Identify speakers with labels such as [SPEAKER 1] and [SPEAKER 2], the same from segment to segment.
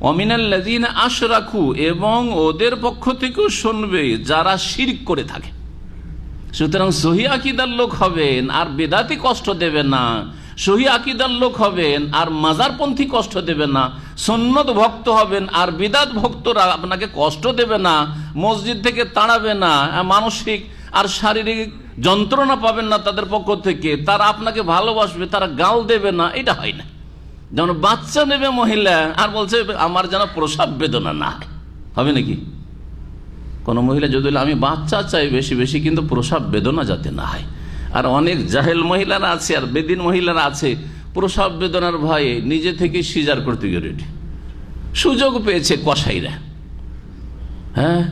[SPEAKER 1] ওয়ামিনাল্লাযীনা আশরাকু, এবং ওদের পক্ষ থেকেও শুনবে যারা শিরক করে থাকে। সুতরাং সহি আকীদার লোক হবেন আর বেদাতি কষ্ট দেবে না, সহি আকীদার লোক হবেন আর মাজারপন্থী কষ্ট দেবে না, সুন্নত ভক্ত হবেন আর বিদাত ভক্তরা আপনাকে কষ্ট দেবে না, মসজিদ থেকে তাড়াবে না, মানসিক আর শারীরিক যন্ত্রণা পাবেন না তাদের পক্ষ থেকে, তারা আপনাকে ভালোবাসবে, তারা গাল দেবে না, এটা হয় না। যেমন বাচ্চা নেবে মহিলা আর বলছে আমার যেন প্রসব বেদনা না হয়, হবে নাকি? কোন মহিলা যদি আমি বাচ্চা চাই বেশি বেশি, কিন্তু প্রসব বেদনা যাতে না হয়। আর অনেক জাহেল মহিলারা আছে আর বেদিন মহিলারা আছে, প্রসব বেদনার ভয়ে নিজে থেকে সিজার করতে গিয়ে রেডি। সুযোগ পেয়েছে কসাইরা, হ্যাঁ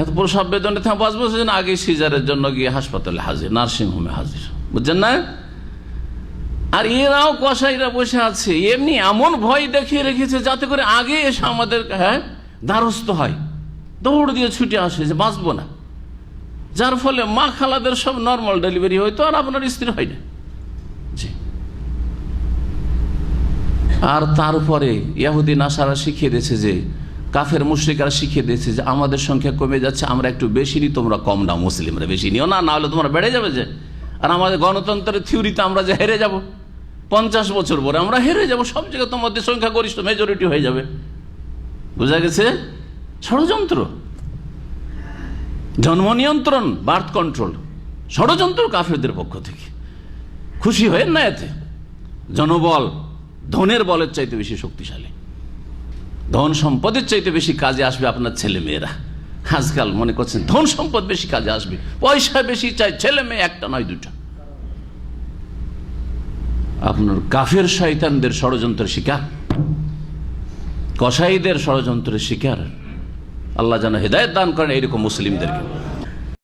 [SPEAKER 1] এত প্রসব বেদনা থেকে বাঁচবো সেজন্য আগে সিজারের জন্য গিয়ে হাসপাতালে হাজির, নার্সিংহোমে হাজির, বুঝছেন না? আর এরাও কসাইরা বসে আছে এমনি এমন ভয় দেখিয়ে রেখেছে যাতে করে আগে এসে আমাদের দ্বারস্থ হয়, দৌড় দিয়ে ছুটে আসে যে বাঁচবো না। যার ফলে মা খালাদের সব নর্মাল ডেলিভারি হয়তো, আর আপনার স্ত্রী হয় না। জি। আর তারপরে ইহুদি নাসারা শিখিয়ে দিয়েছে যে, কাফের মুশরিকরা শিখিয়ে দিয়েছে যে আমাদের সংখ্যা কমে যাচ্ছে, আমরা একটু বেশি নিই, তোমরা কম নাও, মুসলিমরা বেশি নিও না, না হলে তোমরা বেড়ে যাবে যে। আর আমাদের গণতন্ত্রের থিওরিতে আমরা যে হেরে যাব 50 বছর পরে, আমরা হেরে যাব, সব জায়গায় তোমাদের সংখ্যা গরিষ্ঠ মেজরিটি হয়ে যাবে। বোঝা গেছে? ষড়যন্ত্র, জন্ম নিয়ন্ত্রণ, বার্থ কন্ট্রোল, ষড়যন্ত্র কাফেরদের পক্ষ থেকে। খুশি হয়েন না এতে। জনবল ধনের বলের চাইতে বেশি শক্তিশালী, ধন সম্পদের চাইতে বেশি কাজে আসবে আপনার ছেলে মেয়েরা। আজকাল মনে করছেন ধন সম্পদ বেশি কাজে আসবে, পয়সা বেশি চাই, ছেলে মেয়ে একটা নয় দুটা। আপনার কাফের শয়তানদের ষড়যন্ত্রের শিকার, কসাইদের ষড়যন্ত্রের শিকার। আল্লাহ যেন হেদায়েত দান করেন এইরকম মুসলিমদেরকে।